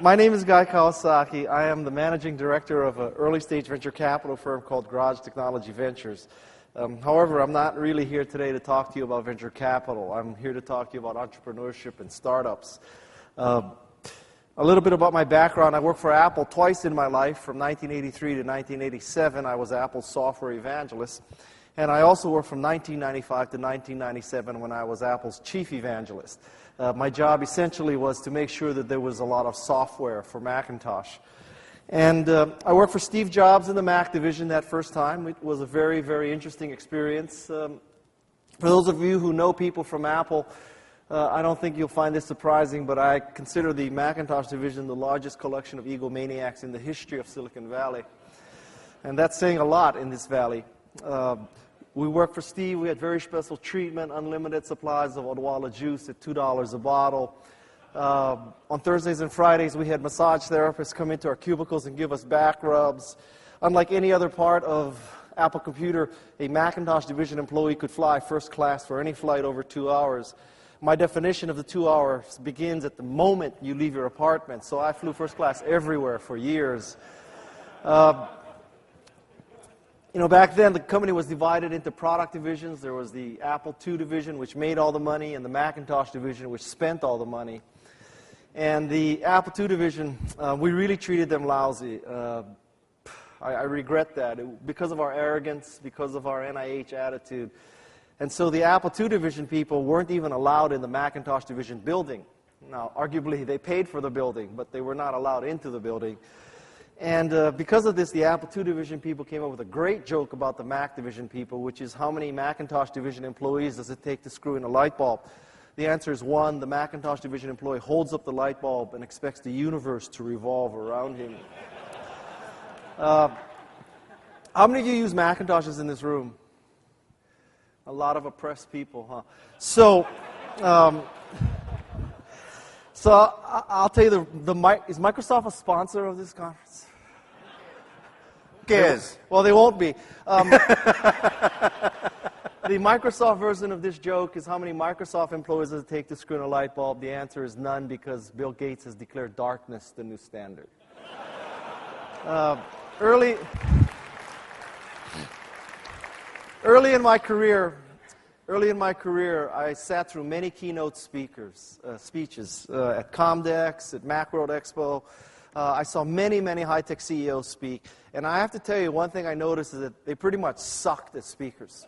My name is Guy Kawasaki. I am the managing director of an early-stage venture capital firm called Garage Technology Ventures. However, I'm not really here today to talk to you about venture capital. I'm here to talk to you about entrepreneurship and startups. A little bit about my background. I worked for Apple twice in my life. From 1983 to 1987, I was Apple's software evangelist. And I also worked from 1995 to 1997 when I was Apple's chief evangelist. My job essentially was to make sure that there was a lot of software for Macintosh. And I worked for Steve Jobs in the Mac division that first time. It was a very, very interesting experience. For those of you who know people from Apple, I don't think you'll find this surprising, but I consider the Macintosh division the largest collection of egomaniacs in the history of Silicon Valley. And that's saying a lot in this valley. We worked for Steve. We had very special treatment, unlimited supplies of Odwalla juice at $2 a bottle. On Thursdays and Fridays, we had massage therapists come into our cubicles and give us back rubs. Unlike any other part of Apple Computer, a Macintosh division employee could fly first class for any flight over 2 hours. My definition of the 2 hours begins at the moment you leave your apartment, so I flew first class everywhere for years. Back then, the company was divided into product divisions. There was the Apple II division, which made all the money, and the Macintosh division, which spent all the money. And the Apple II division, we really treated them lousy. I regret that because of our arrogance, because of our NIH attitude. And so the Apple II division people weren't even allowed in the Macintosh division building. Now, arguably, they paid for the building, but they were not allowed into the building. And because of this, the Apple II division people came up with a great joke about the Mac division people, which is how many Macintosh division employees does it take to screw in a light bulb? The answer is one. The Macintosh division employee holds up the light bulb and expects the universe to revolve around him. How many of you use Macintoshes in this room? A lot of oppressed people, huh? So I'll tell you, is Microsoft a sponsor of this conference? Yes. Well, they won't be. The Microsoft version of this joke is how many Microsoft employees does it take to screw in a light bulb? The answer is none, because Bill Gates has declared darkness the new standard. Early in my career, I sat through many keynote speeches at Comdex, at Macworld Expo. I saw many, many high-tech CEOs speak. And I have to tell you, one thing I noticed is that they pretty much sucked as speakers.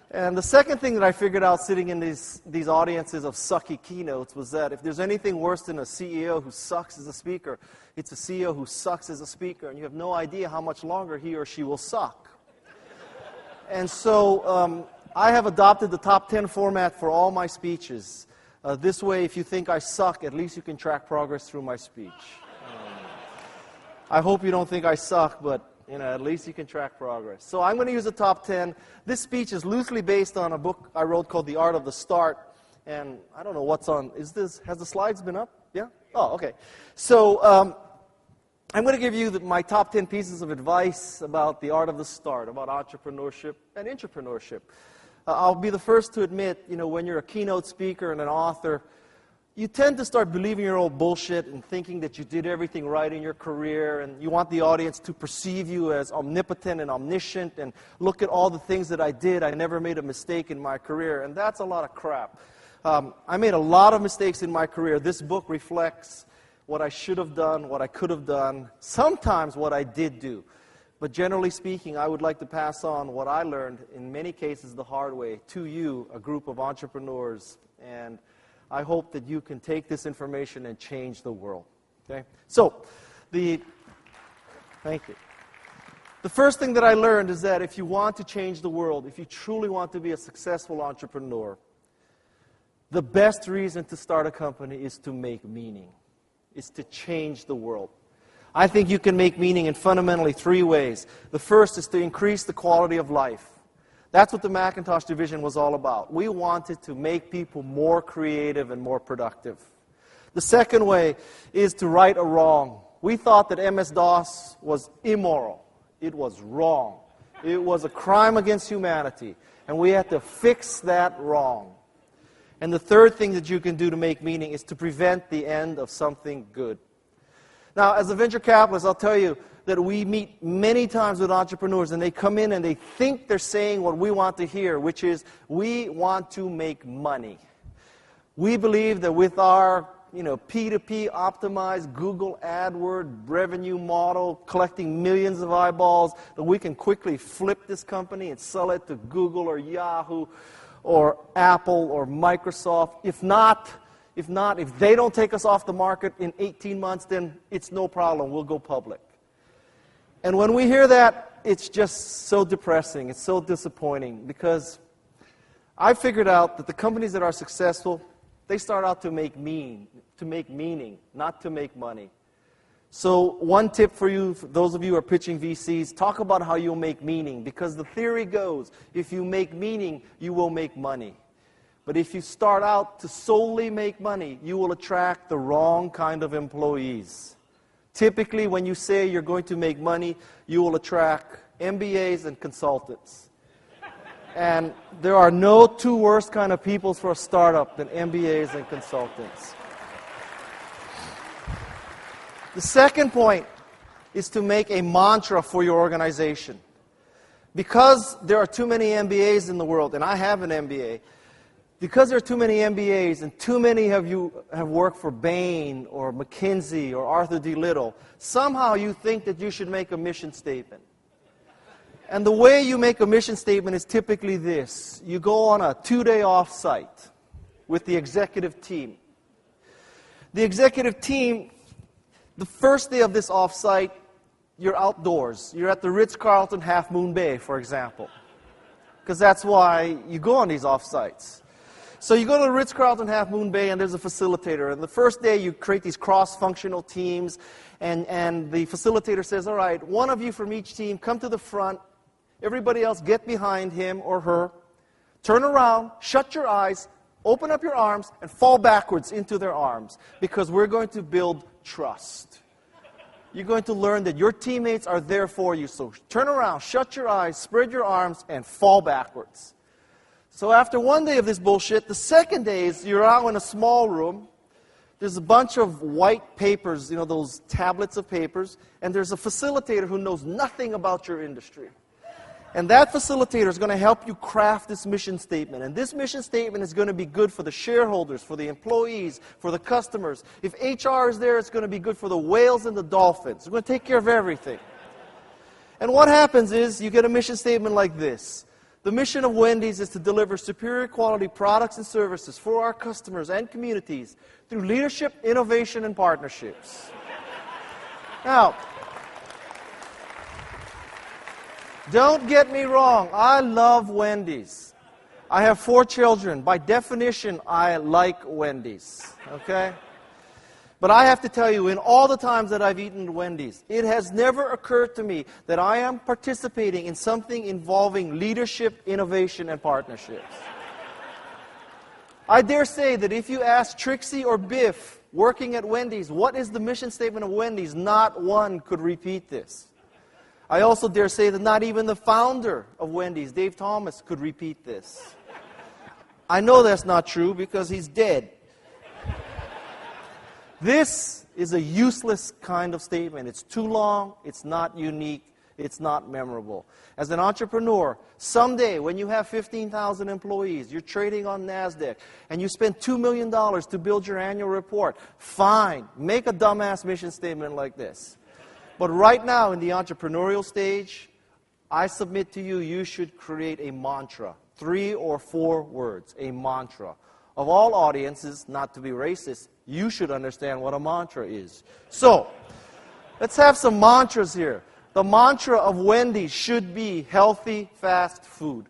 And the second thing that I figured out sitting in these audiences of sucky keynotes was that if there's anything worse than a CEO who sucks as a speaker, it's a CEO who sucks as a speaker, and you have no idea how much longer he or she will suck. And so I have adopted the top 10 format for all my speeches. This way, if you think I suck, at least you can track progress through my speech. I hope you don't think I suck, but at least you can track progress. So I'm going to use the top 10. This speech is loosely based on a book I wrote called The Art of the Start. And I don't know what's on. Has the slides been up? Yeah? Oh, okay. So I'm going to give you my top 10 pieces of advice about the art of the start, about entrepreneurship and intrapreneurship. I'll be the first to admit, when you're a keynote speaker and an author, you tend to start believing your own bullshit and thinking that you did everything right in your career, and you want the audience to perceive you as omnipotent and omniscient, and look at all the things that I did. I never made a mistake in my career, and that's a lot of crap. I made a lot of mistakes in my career. This book reflects what I should have done, what I could have done, sometimes what I did do. But generally speaking, I would like to pass on what I learned, in many cases the hard way, to you, a group of entrepreneurs. And I hope that you can take this information and change the world. Okay? So, thank you. The first thing that I learned is that if you want to change the world, if you truly want to be a successful entrepreneur, the best reason to start a company is to make meaning, is to change the world. I think you can make meaning in fundamentally 3 ways. The first is to increase the quality of life. That's what the Macintosh division was all about. We wanted to make people more creative and more productive. The second way is to right a wrong. We thought that MS-DOS was immoral. It was wrong. It was a crime against humanity. And we had to fix that wrong. And the third thing that you can do to make meaning is to prevent the end of something good. Now, as a venture capitalist, I'll tell you that we meet many times with entrepreneurs, and they come in and they think they're saying what we want to hear, which is, we want to make money. We believe that with our P2P optimized Google AdWord revenue model, collecting millions of eyeballs, that we can quickly flip this company and sell it to Google or Yahoo or Apple or Microsoft. If they don't take us off the market in 18 months, then it's no problem. We'll go public. And when we hear that, it's just so depressing. It's so disappointing, because I figured out that the companies that are successful, they start out to make meaning, not to make money. So one tip for you, for those of you who are pitching VCs, talk about how you'll make meaning, because the theory goes, if you make meaning, you will make money. But if you start out to solely make money, you will attract the wrong kind of employees. Typically, when you say you're going to make money, you will attract MBAs and consultants. And there are no two worse kind of people for a startup than MBAs and consultants. The second point is to make a mantra for your organization. Because there are too many MBAs in the world, and I have an MBA, because there are too many MBAs and too many of you have worked for Bain or McKinsey or Arthur D. Little, somehow you think that you should make a mission statement. And the way you make a mission statement is typically this. You go on a 2-day off-site with the executive team. The executive team, the first day of this off-site, you're outdoors. You're at the Ritz-Carlton Half Moon Bay, for example. Because that's why you go on these off-sites. So you go to the Ritz-Carlton Half Moon Bay, and there's a facilitator. And the first day, you create these cross-functional teams, and the facilitator says, all right, one of you from each team, come to the front. Everybody else, get behind him or her. Turn around, shut your eyes, open up your arms, and fall backwards into their arms, because we're going to build trust. You're going to learn that your teammates are there for you. So turn around, shut your eyes, spread your arms, and fall backwards. So after one day of this bullshit, the second day is you're out in a small room. There's a bunch of white papers, those tablets of papers, and there's a facilitator who knows nothing about your industry. And that facilitator is going to help you craft this mission statement. And this mission statement is going to be good for the shareholders, for the employees, for the customers. If HR is there, it's going to be good for the whales and the dolphins. It's going to take care of everything. And what happens is you get a mission statement like this. The mission of Wendy's is to deliver superior quality products and services for our customers and communities through leadership, innovation, and partnerships. Now, don't get me wrong. I love Wendy's. I have 4 children. By definition, I like Wendy's. Okay? But I have to tell you, in all the times that I've eaten at Wendy's, it has never occurred to me that I am participating in something involving leadership, innovation, and partnerships. I dare say that if you ask Trixie or Biff, working at Wendy's, what is the mission statement of Wendy's, not one could repeat this. I also dare say that not even the founder of Wendy's, Dave Thomas, could repeat this. I know that's not true because he's dead. This is a useless kind of statement. It's too long, it's not unique, it's not memorable. As an entrepreneur, someday when you have 15,000 employees, you're trading on NASDAQ, and you spend $2 million to build your annual report, fine, make a dumbass mission statement like this. But right now in the entrepreneurial stage, I submit to you, you should create a mantra, 3 or 4 words, a mantra. Of all audiences, not to be racist, you should understand what a mantra is. So, let's have some mantras here. The mantra of Wendy's should be healthy, fast food.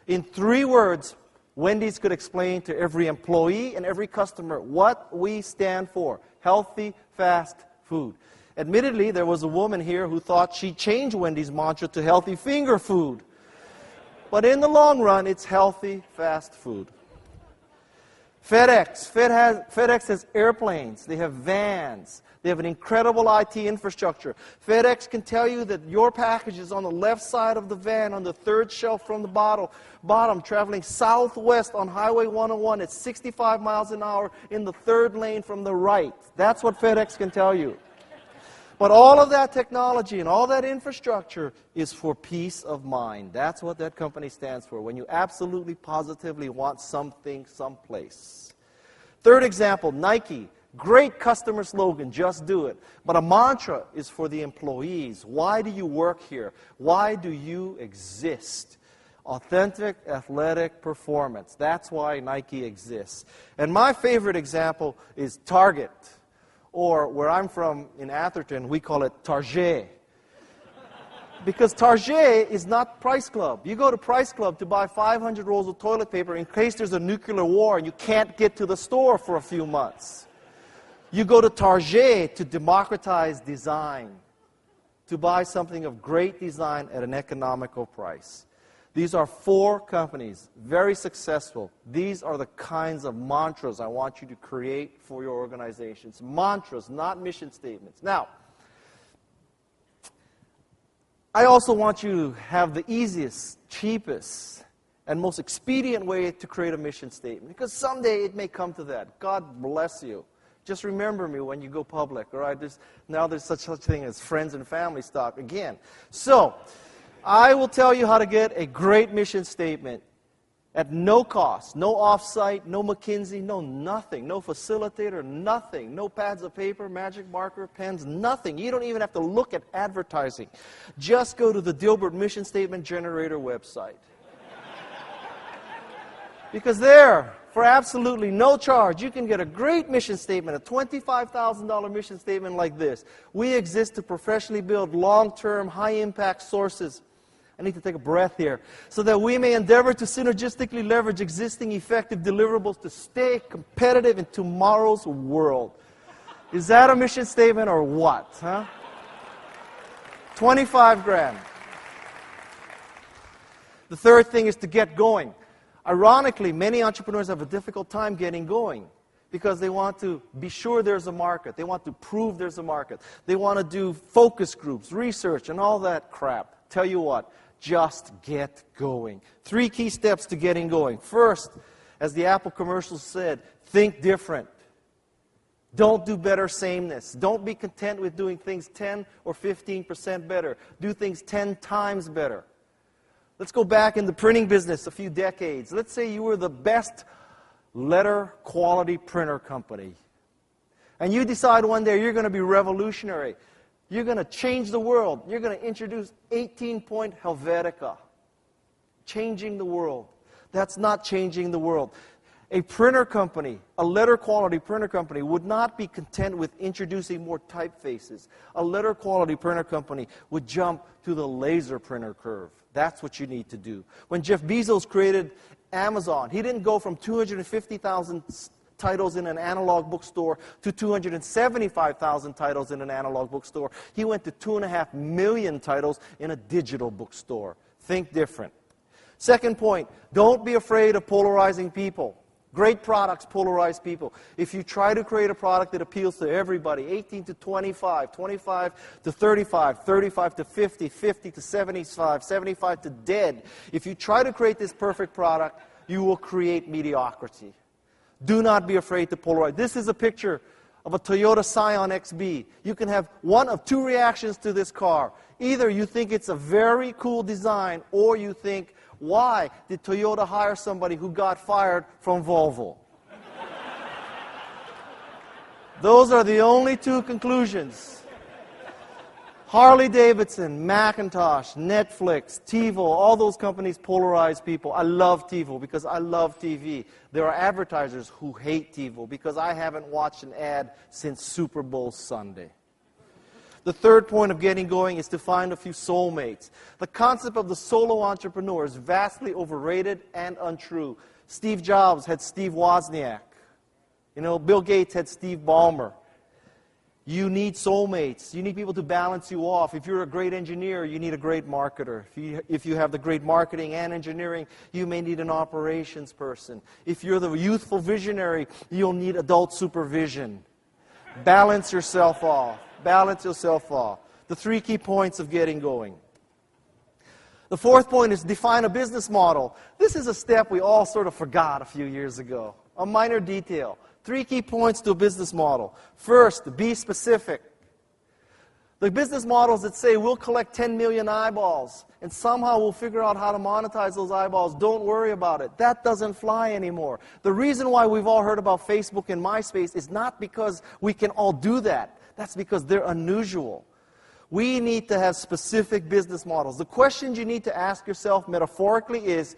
In 3 words, Wendy's could explain to every employee and every customer what we stand for. Healthy, fast food. Admittedly, there was a woman here who thought she'd change Wendy's mantra to healthy finger food. But in the long run, it's healthy, fast food. FedEx has airplanes, they have vans, they have an incredible IT infrastructure. FedEx can tell you that your package is on the left side of the van, on the 3rd shelf from the bottom, traveling southwest on Highway 101 at 65 miles an hour in the 3rd lane from the right. That's what FedEx can tell you. But all of that technology and all that infrastructure is for peace of mind. That's what that company stands for, when you absolutely, positively want something someplace. Third example, Nike. Great customer slogan, just do it. But a mantra is for the employees. Why do you work here? Why do you exist? Authentic athletic performance. That's why Nike exists. And my favorite example is Target. Or where I'm from in Atherton, we call it Target. Because Target is not Price Club. You go to Price Club to buy 500 rolls of toilet paper in case there's a nuclear war and you can't get to the store for a few months. You go to Target to democratize design, to buy something of great design at an economical price. These are 4 companies, very successful. These are the kinds of mantras I want you to create for your organizations. Mantras, not mission statements. Now, I also want you to have the easiest, cheapest, and most expedient way to create a mission statement. Because someday it may come to that. God bless you. Just remember me when you go public, all right? Now there's such a thing as friends and family stock again. So, I will tell you how to get a great mission statement at no cost, no offsite, no McKinsey, no nothing, no facilitator, nothing, no pads of paper, magic marker, pens, nothing. You don't even have to look at advertising. Just go to the Dilbert Mission Statement Generator website. Because there, for absolutely no charge, you can get a great mission statement, a $25,000 mission statement like this. We exist to professionally build long-term, high-impact sources. I need to take a breath here. So that we may endeavor to synergistically leverage existing effective deliverables to stay competitive in tomorrow's world. Is that a mission statement or what? Huh? 25 grand. The third thing is to get going. Ironically, many entrepreneurs have a difficult time getting going because they want to be sure there's a market. They want to prove there's a market. They want to do focus groups, research, and all that crap. Tell you what, just get going. 3 key steps to getting going. First, as the Apple commercial said, think different. Don't do better sameness. Don't be content with doing things 10 or 15% better. Do things 10 times better. Let's go back in the printing business a few decades. Let's say you were the best letter quality printer company. And you decide one day you're going to be revolutionary. You're going to change the world. You're going to introduce 18-point Helvetica. Changing the world. That's not changing the world. A printer company, a letter quality printer company, would not be content with introducing more typefaces. A letter quality printer company would jump to the laser printer curve. That's what you need to do. When Jeff Bezos created Amazon, he didn't go from 250,000 titles in an analog bookstore to 275,000 titles in an analog bookstore. He went to 2.5 million titles in a digital bookstore. Think different. Second point, don't be afraid of polarizing people. Great products polarize people. If you try to create a product that appeals to everybody, 18 to 25, 25 to 35, 35 to 50, 50 to 75, 75 to dead, if you try to create this perfect product, you will create mediocrity. Do not be afraid to polarize. This is a picture of a Toyota Scion XB. You can have one of 2 reactions to this car. Either you think it's a very cool design, or you think, why did Toyota hire somebody who got fired from Volvo? Those are the only 2 conclusions. Harley-Davidson, Macintosh, Netflix, TiVo, all those companies polarize people. I love TiVo because I love TV. There are advertisers who hate TiVo because I haven't watched an ad since Super Bowl Sunday. The third point of getting going is to find a few soulmates. The concept of the solo entrepreneur is vastly overrated and untrue. Steve Jobs had Steve Wozniak. Bill Gates had Steve Ballmer. You need soulmates. You need people to balance you off. If you're a great engineer, you need a great marketer. If you have the great marketing and engineering, you may need an operations person. If you're the youthful visionary, you'll need adult supervision. Balance yourself off. Balance yourself off. The 3 key points of getting going. The fourth point is define a business model. This is a step we all sort of forgot a few years ago. A minor detail. 3 key points to a business model. First, be specific. The business models that say we'll collect 10 million eyeballs and somehow we'll figure out how to monetize those eyeballs, don't worry about it. That doesn't fly anymore. The reason why we've all heard about Facebook and MySpace is not because we can all do that. That's because they're unusual. We need to have specific business models. The questions you need to ask yourself metaphorically is,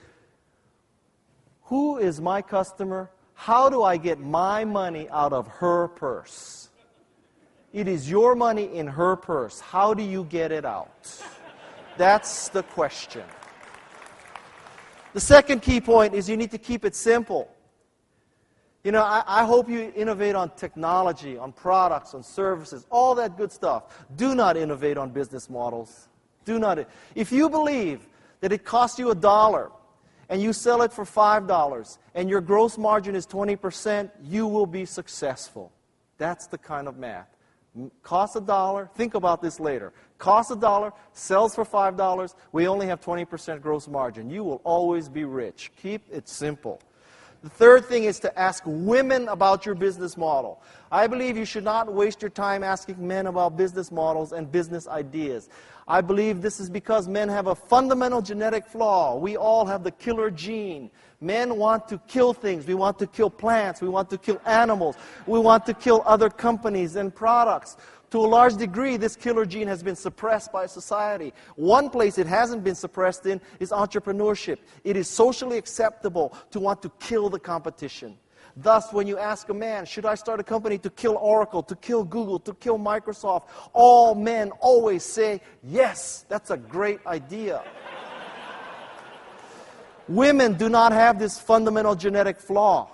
who is my customer? How do I get my money out of her purse? It is your money in her purse. How do you get it out? That's the question. The second key point is you need to keep it simple. You know, I hope you innovate on technology, on products, on services, all that good stuff. Do not innovate on business models. Do not. If you believe that it costs you $1 and you sell it for $5 and your gross margin is 20%, you will be successful. That's the kind of math. Costs $1, think about this later. Costs $1, sells for $5, we only have 20% gross margin. You will always be rich. Keep it simple. The third thing is to ask women about your business model. I believe you should not waste your time asking men about business models and business ideas. I believe this is because men have a fundamental genetic flaw. We all have the killer gene. Men want to kill things. We want to kill plants. We want to kill animals. We want to kill other companies and products. To a large degree, this killer gene has been suppressed by society. One place it hasn't been suppressed in is entrepreneurship. It is socially acceptable to want to kill the competition. Thus, when you ask a man, should I start a company to kill Oracle, to kill Google, to kill Microsoft, all men always say, yes, that's a great idea. Women do not have this fundamental genetic flaw.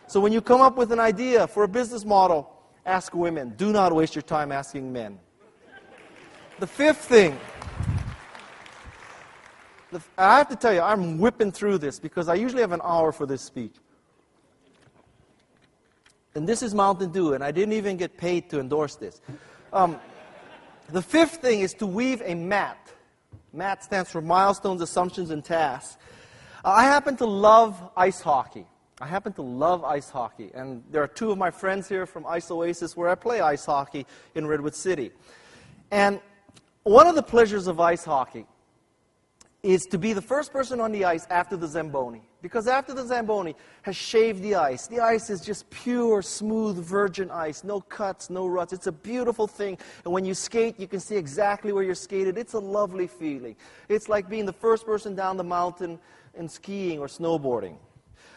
So when you come up with an idea for a business model, ask women. Do not waste your time asking men. The fifth thing, I have to tell you, I'm whipping through this because I usually have an hour for this speech. And this is Mountain Dew, and I didn't even get paid to endorse this. The fifth thing is to weave a MAT. MAT stands for Milestones, Assumptions, and Tasks. I happen to love ice hockey. And there are two of my friends here from Ice Oasis where I play ice hockey in Redwood City. And one of the pleasures of ice hockey is to be the first person on the ice after the Zamboni. Because after the Zamboni has shaved the ice is just pure, smooth, virgin ice. No cuts, no ruts. It's a beautiful thing. And when you skate, you can see exactly where you're skated. It's a lovely feeling. It's like being the first person down the mountain and skiing or snowboarding.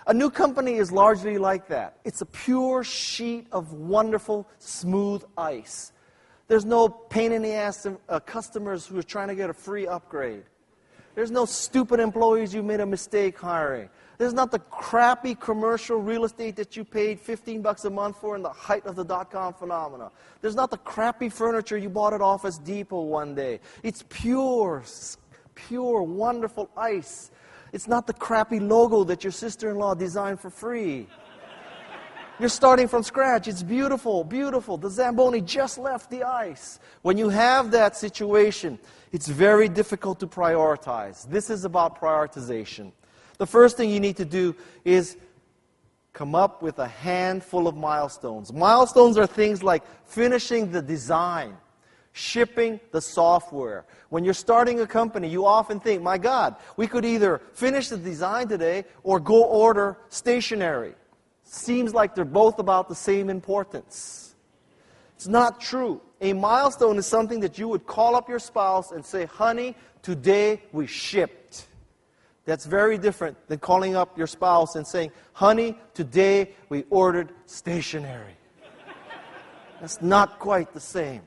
A new company is largely like that. It's a pure sheet of wonderful, smooth ice. There's no pain in the ass customers who are trying to get a free upgrade. There's no stupid employees you made a mistake hiring. There's not the crappy commercial real estate that you paid $15 a month for in the height of the dot-com phenomena. There's not the crappy furniture you bought at Office Depot one day. It's pure, wonderful ice. It's not the crappy logo that your sister-in-law designed for free. You're starting from scratch. It's beautiful, beautiful. The Zamboni just left the ice. When you have that situation, it's very difficult to prioritize. This is about prioritization. The first thing you need to do is come up with a handful of milestones. Milestones are things like finishing the design, shipping the software. When you're starting a company, you often think, my God, we could either finish the design today or go order stationery. Seems like they're both about the same importance. It's not true. A milestone is something that you would call up your spouse and say, honey, today we shipped. That's very different than calling up your spouse and saying, honey, today we ordered stationery. That's not quite the same.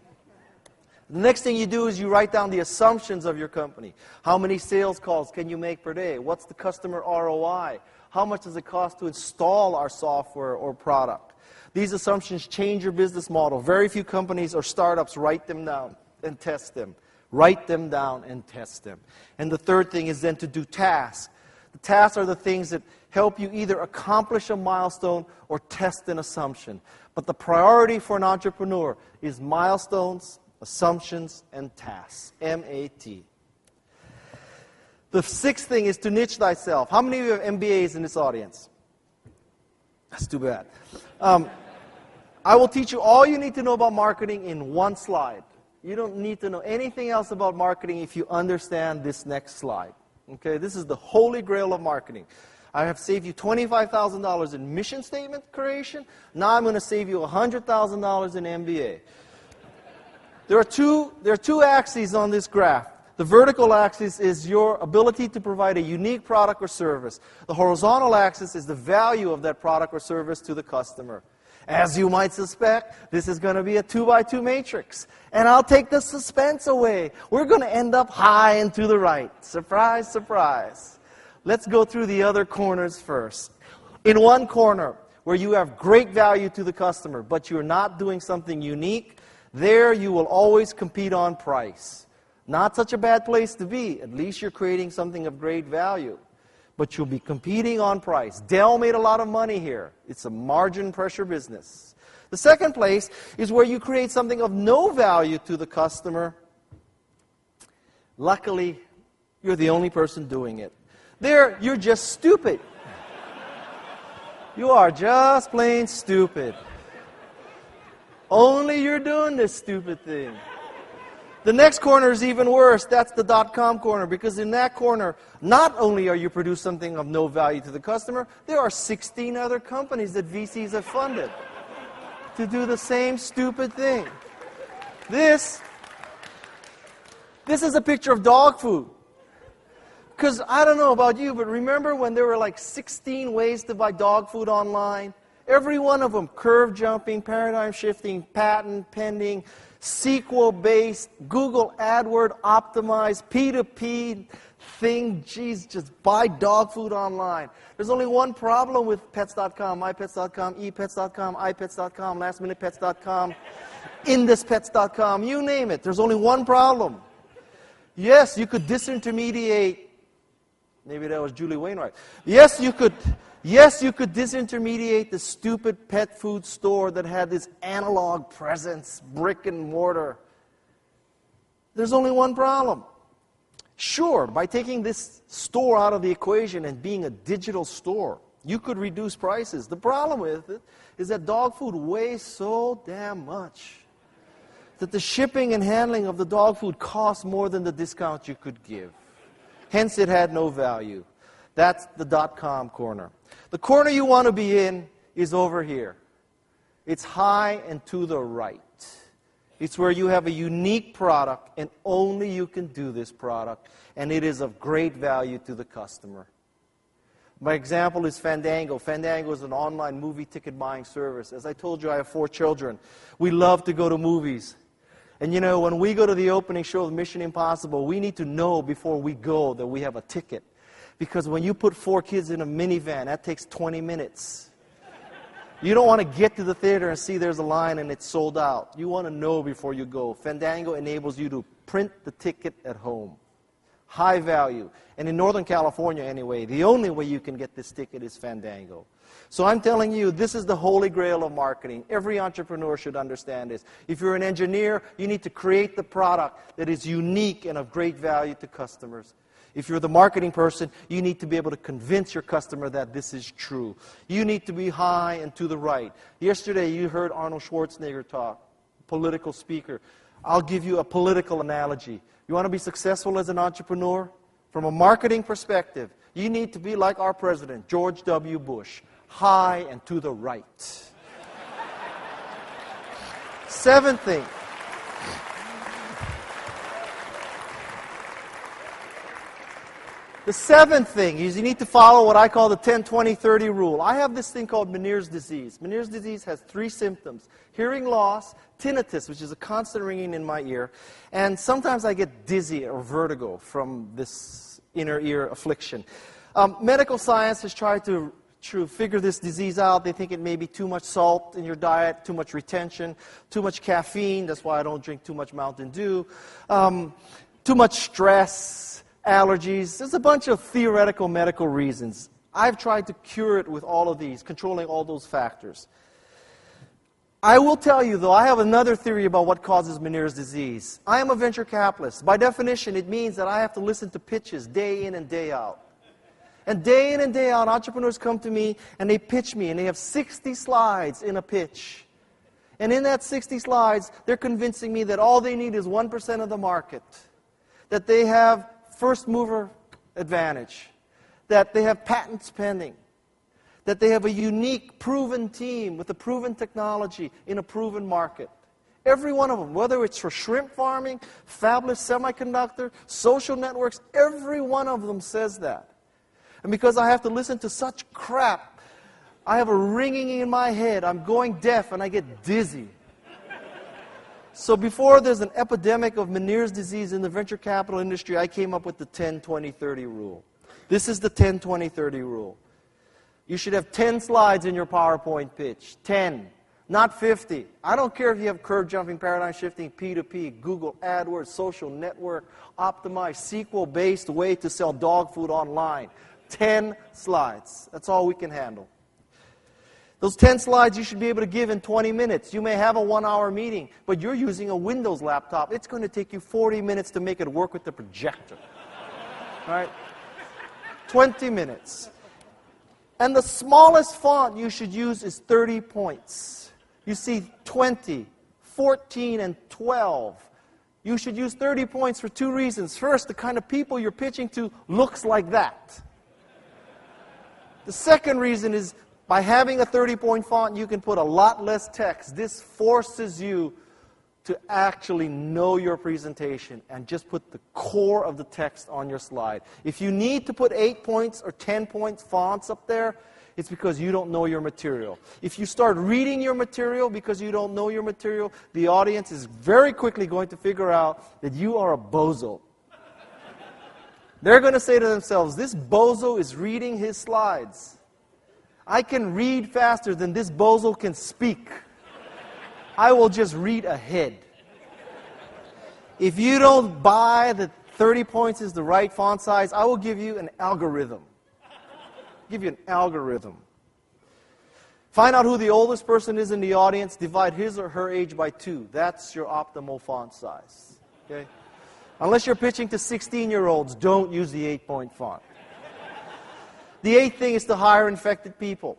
The next thing you do is you write down the assumptions of your company. How many sales calls can you make per day? What's the customer ROI? How much does it cost to install our software or product? These assumptions change your business model. Very few companies or startups write them down and test them. Write them down and test them. And the third thing is then to do tasks. The tasks are the things that help you either accomplish a milestone or test an assumption. But the priority for an entrepreneur is milestones, assumptions, and tasks. M-A-T. The sixth thing is to niche thyself. How many of you have MBAs in this audience? That's too bad. I will teach you all you need to know about marketing in one slide. You don't need to know anything else about marketing if you understand this next slide. Okay, this is the holy grail of marketing. I have saved you $25,000 in mission statement creation. Now I'm going to save you $100,000 in MBA. There are two axes on this graph. The vertical axis is your ability to provide a unique product or service. The horizontal axis is the value of that product or service to the customer. As you might suspect, this is going to be a 2x2 matrix. And I'll take the suspense away. We're going to end up high and to the right. Surprise, surprise. Let's go through the other corners first. In one corner, where you have great value to the customer, but you're not doing something unique, there you will always compete on price. Not such a bad place to be. At least you're creating something of great value. But you'll be competing on price. Dell made a lot of money here. It's a margin pressure business. The second place is where you create something of no value to the customer. Luckily, you're the only person doing it. There, you're just stupid. You are just plain stupid. Only you're doing this stupid thing. The next corner is even worse. That's the .com corner, because in that corner, not only are you producing something of no value to the customer, there are 16 other companies that VCs have funded to do the same stupid thing. This is a picture of dog food. Because I don't know about you, but remember when there were like 16 ways to buy dog food online? Every one of them, curve jumping, paradigm shifting, patent pending, SQL-based, Google AdWord optimized, P2P thing. Geez, just buy dog food online. There's only one problem with pets.com, mypets.com, epets.com, ipets.com, lastminutepets.com, induspets.com, you name it. There's only one problem. Yes, you could disintermediate. Maybe that was Julie Wainwright. Yes, you could disintermediate the stupid pet food store that had this analog presence, brick and mortar. There's only one problem. Sure, by taking this store out of the equation and being a digital store, you could reduce prices. The problem with it is that dog food weighs so damn much that the shipping and handling of the dog food costs more than the discount you could give. Hence, it had no value. That's the .com corner. The corner you want to be in is over here. It's high and to the right. It's where you have a unique product, and only you can do this product, and it is of great value to the customer. My example is Fandango. Fandango is an online movie ticket buying service. As I told you, I have 4 children. We love to go to movies. And you know, when we go to the opening show of Mission Impossible, we need to know before we go that we have a ticket. Because when you put 4 kids in a minivan, that takes 20 minutes. You don't want to get to the theater and see there's a line and it's sold out. You want to know before you go. Fandango enables you to print the ticket at home. High value. And in Northern California anyway, the only way you can get this ticket is Fandango. So I'm telling you, this is the holy grail of marketing. Every entrepreneur should understand this. If you're an engineer, you need to create the product that is unique and of great value to customers. If you're the marketing person, you need to be able to convince your customer that this is true. You need to be high and to the right. Yesterday, you heard Arnold Schwarzenegger talk, political speaker. I'll give you a political analogy. You want to be successful as an entrepreneur? From a marketing perspective, you need to be like our president, George W. Bush. High and to the right. Seventh thing. The seventh thing is you need to follow what I call the 10-20-30 rule. I have this thing called Meniere's disease. Meniere's disease has 3 symptoms. Hearing loss, tinnitus, which is a constant ringing in my ear, and sometimes I get dizzy or vertigo from this inner ear affliction. Medical science has tried to figure this disease out. They think it may be too much salt in your diet, too much retention, too much caffeine. That's why I don't drink too much Mountain Dew. Too much stress, allergies. There's a bunch of theoretical medical reasons. I've tried to cure it with all of these, controlling all those factors. I will tell you, though, I have another theory about what causes Meniere's disease. I am a venture capitalist. By definition, it means that I have to listen to pitches day in and day out. And day in and day out, entrepreneurs come to me and they pitch me, and they have 60 slides in a pitch. And in that 60 slides, they're convincing me that all they need is 1% of the market, that they have first mover advantage, that they have patents pending, that they have a unique, proven team with a proven technology in a proven market. Every one of them, whether it's for shrimp farming, fabless semiconductor, social networks, every one of them says that. And because I have to listen to such crap, I have a ringing in my head. I'm going deaf and I get dizzy. So before there's an epidemic of Meniere's disease in the venture capital industry, I came up with the 10-20-30 rule. This is the 10-20-30 rule. You should have 10 slides in your PowerPoint pitch. 10. Not 50. I don't care if you have curve jumping, paradigm shifting, P2P, Google AdWords, social network, optimized, SQL-based way to sell dog food online. 10 slides. That's all we can handle. Those 10 slides you should be able to give in 20 minutes. You may have a 1-hour meeting, but you're using a Windows laptop. It's going to take you 40 minutes to make it work with the projector. Right? 20 minutes. And the smallest font you should use is 30 points. You see 20, 14, and 12. You should use 30 points for 2 reasons. First, the kind of people you're pitching to looks like that. The second reason is by having a 30-point font, you can put a lot less text. This forces you to actually know your presentation and just put the core of the text on your slide. If you need to put 8 points or 10 points fonts up there, it's because you don't know your material. If you start reading your material because you don't know your material, the audience is very quickly going to figure out that you are a bozo. They're going to say to themselves, this bozo is reading his slides. I can read faster than this bozo can speak. I will just read ahead. If you don't buy that 30 points is the right font size, I will give you an algorithm. Give you an algorithm. Find out who the oldest person is in the audience, divide his or her age by 2. That's your optimal font size. Okay? Unless you're pitching to 16-year-olds, don't use the 8-point font. The 8th thing is to hire infected people.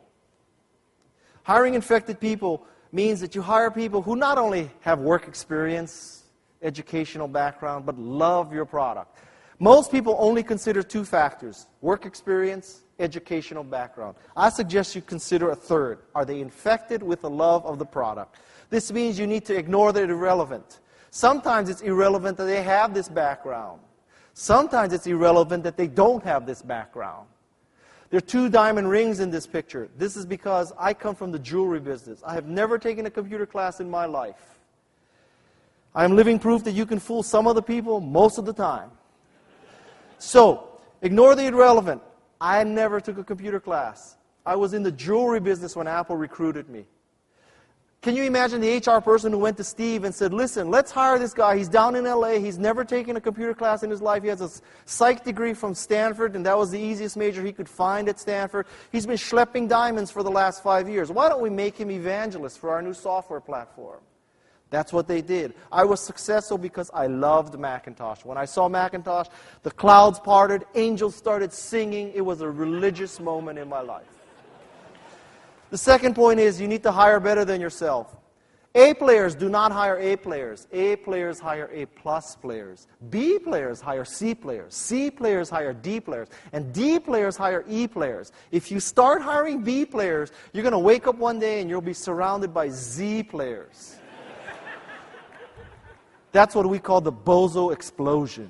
Hiring infected people means that you hire people who not only have work experience, educational background, but love your product. Most people only consider 2 factors: work experience, educational background. I suggest you consider a third. Are they infected with the love of the product? This means you need to ignore the irrelevant. Sometimes it's irrelevant that they have this background. Sometimes it's irrelevant that they don't have this background. There are 2 diamond rings in this picture. This is because I come from the jewelry business. I have never taken a computer class in my life. I am living proof that you can fool some of the people most of the time. So, ignore the irrelevant. I never took a computer class. I was in the jewelry business when Apple recruited me. Can you imagine the HR person who went to Steve and said, listen, let's hire this guy. He's down in LA. He's never taken a computer class in his life. He has a psych degree from Stanford, and that was the easiest major he could find at Stanford. He's been schlepping diamonds for the last 5 years. Why don't we make him evangelist for our new software platform? That's what they did. I was successful because I loved Macintosh. When I saw Macintosh, the clouds parted, angels started singing. It was a religious moment in my life. The second point is you need to hire better than yourself. A players do not hire A players. A players hire A plus players. B players hire C players. C players hire D players. And D players hire E players. If you start hiring B players, you're going to wake up one day and you'll be surrounded by Z players. That's what we call the bozo explosion.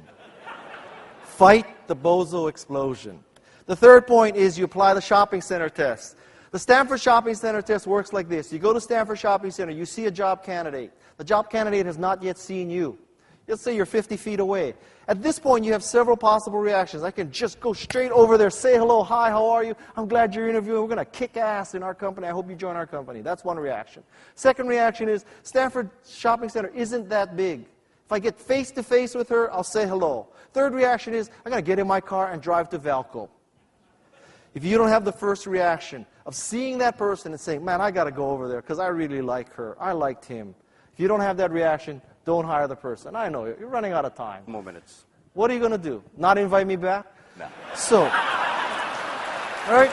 Fight the bozo explosion. The third point is you apply the shopping center test. The Stanford Shopping Center test works like this. You go to Stanford Shopping Center, you see a job candidate. The job candidate has not yet seen you. Let's say you're 50 feet away. At this point, you have several possible reactions. I can just go straight over there, say hello, hi, how are you? I'm glad you're interviewing. We're going to kick ass in our company. I hope you join our company. That's one reaction. Second reaction is Stanford Shopping Center isn't that big. If I get face-to-face with her, I'll say hello. Third reaction is I'm going to get in my car and drive to Valco. If you don't have the first reaction of seeing that person and saying, man, I got to go over there because I really like her. I liked him. If you don't have that reaction, don't hire the person. I know, you're running out of time. More minutes. What are you going to do? Not invite me back? No. So, all right.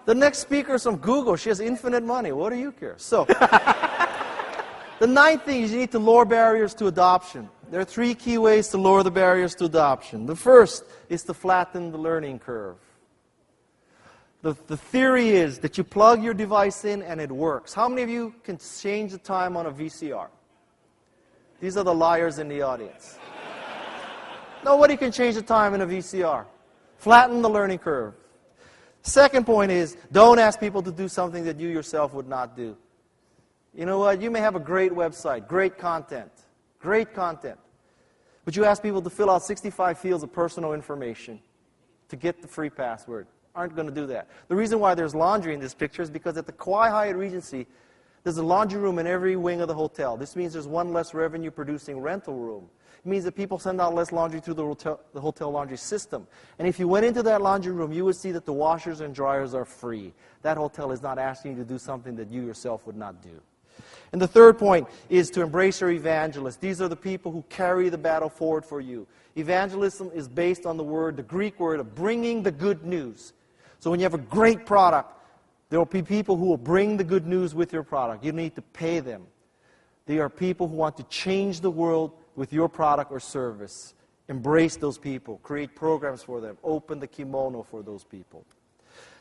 The next speaker is from Google. She has infinite money. What do you care? So, the ninth thing is you need to lower barriers to adoption. There are 3 key ways to lower the barriers to adoption. The first is to flatten the learning curve. The theory is that you plug your device in and it works. How many of you can change the time on a VCR? These are the liars in the audience. Nobody can change the time in a VCR. Flatten the learning curve. Second point is, don't ask people to do something that you yourself would not do. You know what? You may have a great website, great content, but you ask people to fill out 65 fields of personal information to get the free password. Aren't going to do that. The reason why there's laundry in this picture is because at the Kauai Hyatt Regency, there's a laundry room in every wing of the hotel. This means there's one less revenue-producing rental room. It means that people send out less laundry through the hotel laundry system. And if you went into that laundry room, you would see that the washers and dryers are free. That hotel is not asking you to do something that you yourself would not do. And the third point is to embrace your evangelists. These are the people who carry the battle forward for you. Evangelism is based on the Greek word of bringing the good news. So when you have a great product, there will be people who will bring the good news with your product. You need to pay them. They are people who want to change the world with your product or service. Embrace those people. Create programs for them. Open the kimono for those people.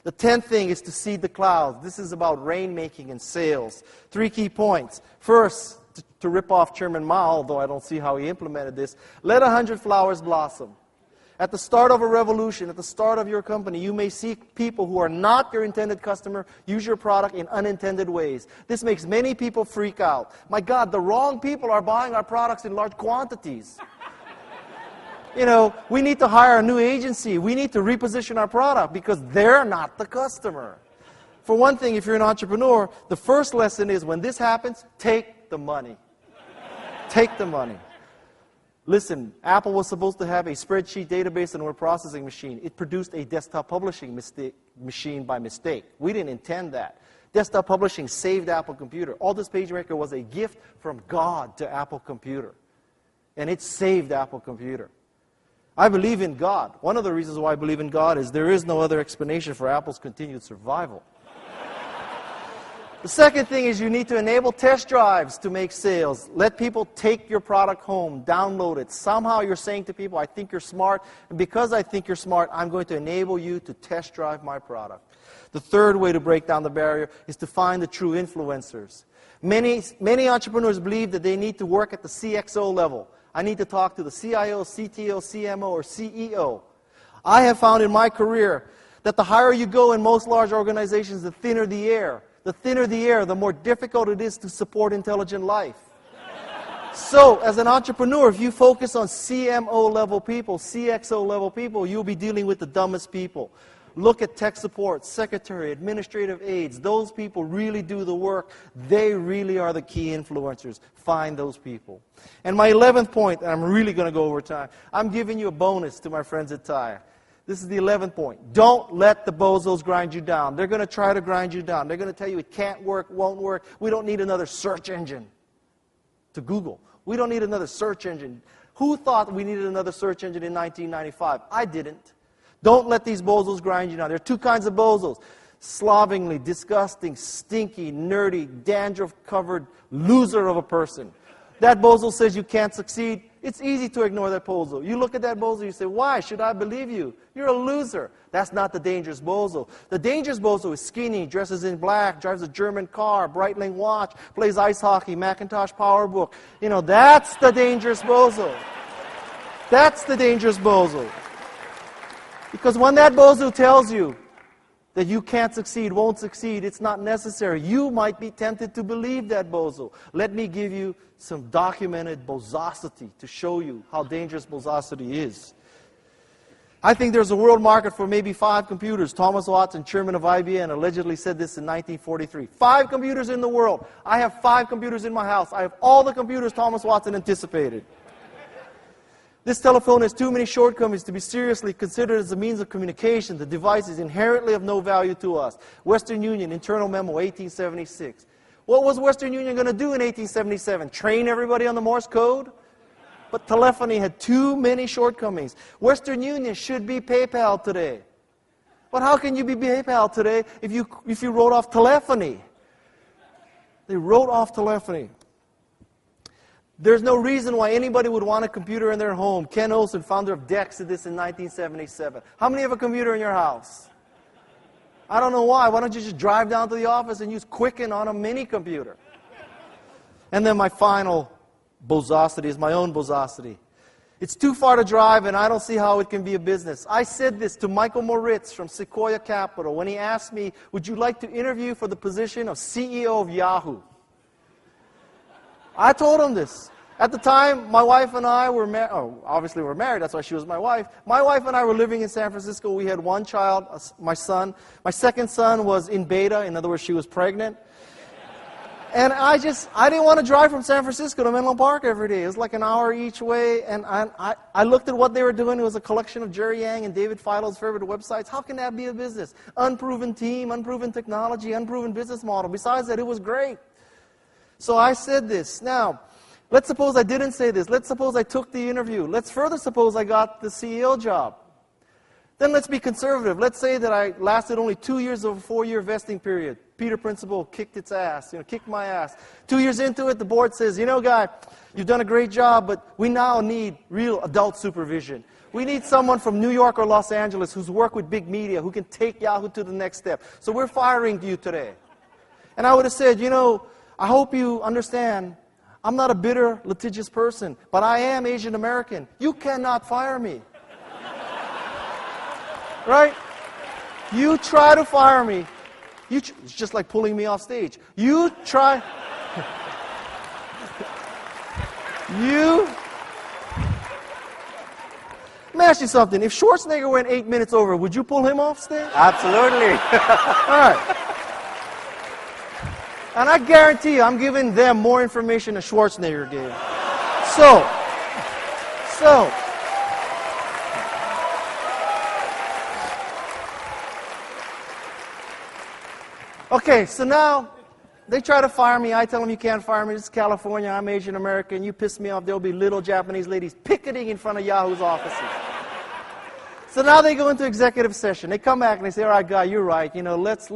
The 10th thing is to seed the clouds. This is about rainmaking and sales. 3 key points. First, to rip off Chairman Mao, although I don't see how he implemented this, let 100 flowers blossom. At the start of a revolution, at the start of your company, you may see people who are not your intended customer use your product in unintended ways. This makes many people freak out. My God, the wrong people are buying our products in large quantities. You know, we need to hire a new agency. We need to reposition our product because they're not the customer. For one thing, if you're an entrepreneur, the first lesson is when this happens, take the money. Take the money. Listen, Apple was supposed to have a spreadsheet database and word processing machine. It produced a desktop publishing machine by mistake. We didn't intend that. Desktop publishing saved Apple Computer. Aldous PageMaker was a gift from God to Apple Computer. And it saved Apple Computer. I believe in God. One of the reasons why I believe in God is there is no other explanation for Apple's continued survival. The second thing is you need to enable test drives to make sales. Let people take your product home, download it. Somehow you're saying to people, I think you're smart, and because I think you're smart, I'm going to enable you to test drive my product. The third way to break down the barrier is to find the true influencers. Many entrepreneurs believe that they need to work at the CXO level. I need to talk to the CIO, CTO, CMO, or CEO. I have found in my career that the higher you go in most large organizations, the thinner the air. The thinner the air, the more difficult it is to support intelligent life. So, as an entrepreneur, if you focus on CMO level people, CXO level people, you'll be dealing with the dumbest people. Look at tech support, secretary, administrative aides. Those people really do the work. They really are the key influencers. Find those people. And my 11th point, and I'm really going to go over time, I'm giving you a bonus to my friends at TIE. This is the 11th point. Don't let the bozos grind you down. They're going to try to grind you down. They're going to tell you it can't work, won't work. We don't need another search engine to Google. We don't need another search engine. Who thought we needed another search engine in 1995? I didn't. Don't let these bozos grind you down. There are 2 kinds of bozos. Slovenly, disgusting, stinky, nerdy, dandruff-covered loser of a person. That bozo says you can't succeed. It's easy to ignore that bozo. You look at that bozo, you say, why should I believe you? You're a loser. That's not the dangerous bozo. The dangerous bozo is skinny, dresses in black, drives a German car, Breitling watch, plays ice hockey, Macintosh PowerBook. You know, that's the dangerous bozo. That's the dangerous bozo. Because when that bozo tells you that you can't succeed, won't succeed, it's not necessary, you might be tempted to believe that bozo. Let me give you some documented bozosity to show you how dangerous bozosity is. I think there's a world market for maybe 5 computers. Thomas Watson, chairman of IBM, allegedly said this in 1943. 5 computers in the world. I have 5 computers in my house. I have all the computers Thomas Watson anticipated. This telephone has too many shortcomings to be seriously considered as a means of communication. The device is inherently of no value to us. Western Union, internal memo, 1876. What was Western Union going to do in 1877? Train everybody on the Morse code? But telephony had too many shortcomings. Western Union should be PayPal today. But how can you be PayPal today if you wrote off telephony? They wrote off telephony. There's no reason why anybody would want a computer in their home. Ken Olsen, founder of DEX, did this in 1977. How many have a computer in your house? I don't know why. Why don't you just drive down to the office and use Quicken on a mini computer? And then my final bozosity is my own bozosity. It's too far to drive, and I don't see how it can be a business. I said this to Michael Moritz from Sequoia Capital when he asked me, would you like to interview for the position of CEO of Yahoo? I told him this. At the time, my wife and I were married. Oh, obviously we're married. That's why she was my wife. My wife and I were living in San Francisco. We had one child, my son. My second son was in beta. In other words, she was pregnant. And I didn't want to drive from San Francisco to Menlo Park every day. It was like an hour each way. And I looked at what they were doing. It was a collection of Jerry Yang and David Filo's favorite websites. How can that be a business? Unproven team, unproven technology, unproven business model. Besides that, it was great. So I said this. Now, let's suppose I didn't say this. Let's suppose I took the interview. Let's further suppose I got the CEO job. Then let's be conservative. Let's say that I lasted only 2 years of a 4-year vesting period. Peter Principle kicked its ass, kicked my ass. 2 years into it, the board says, guy, you've done a great job, but we now need real adult supervision. We need someone from New York or Los Angeles who's worked with big media, who can take Yahoo to the next step. So we're firing you today. And I would have said, I hope you understand, I'm not a bitter, litigious person, but I am Asian American. You cannot fire me. Right? You try to fire me. It's just like pulling me off stage. You try. Let me ask you something. If Schwarzenegger went 8 minutes over, would you pull him off stage? Absolutely. All right. And I guarantee you, I'm giving them more information than Schwarzenegger gave. So. Okay, so now they try to fire me. I tell them you can't fire me. This is California. I'm Asian American. You piss me off, there'll be little Japanese ladies picketing in front of Yahoo's offices. So now they go into executive session. They come back and they say, all right, guy, you're right. Let's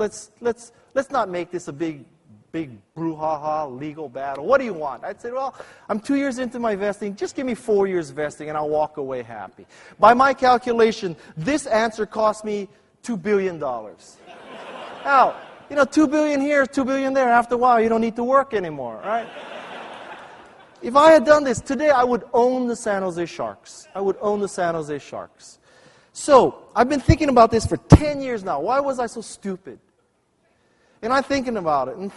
not make this a big brouhaha legal battle. What do you want? I'd say, well, I'm 2 years into my vesting. Just give me 4 years vesting and I'll walk away happy. By my calculation, this answer cost me $2 billion. Now, $2 billion here, $2 billion there. After a while, you don't need to work anymore, right? If I had done this today, I would own the San Jose Sharks. I would own the San Jose Sharks. So, I've been thinking about this for 10 years now. Why was I so stupid? And I'm thinking about it, and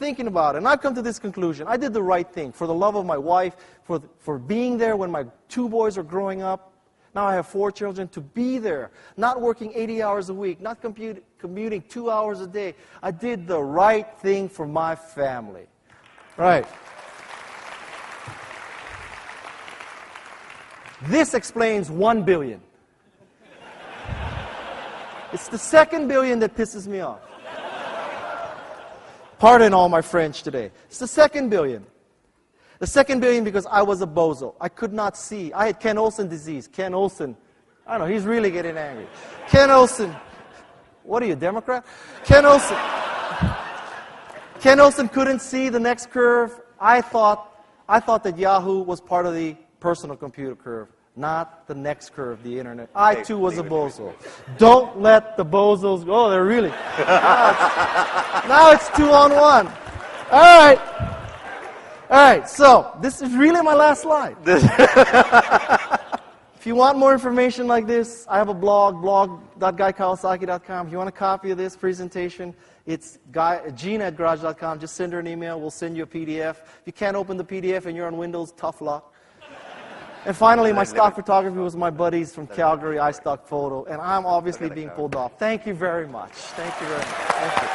I've come to this conclusion. I did the right thing for the love of my wife, for being there when my 2 boys are growing up. Now I have 4 children, to be there, not working 80 hours a week, not commuting 2 hours a day. I did the right thing for my family. Right. This explains $1 billion. It's the second billion that pisses me off. Pardon all my French today. It's the second billion. The second billion because I was a bozo. I could not see. I had Ken Olsen disease. Ken Olsen. I don't know, he's really getting angry. Ken Olsen. What are you, Democrat? Ken Olsen. Ken Olsen couldn't see the next curve. I thought that Yahoo was part of the personal computer curve, not the next curve, the internet. I too was a bozo. Don't let the bozos go. They're really. Now it's 2 on 1. All right, so this is really my last slide. If you want more information like this, I have a blog.guykawasaki.com. If you want a copy of this presentation, it's Gina@garage.com. Just send her an email. We'll send you a PDF. If you can't open the PDF and you're on Windows, tough luck. And finally, my stock photography was my buddies from Calgary, iStock Photo, and I'm obviously being pulled off. Thank you very much. Thank you very much. Thank you.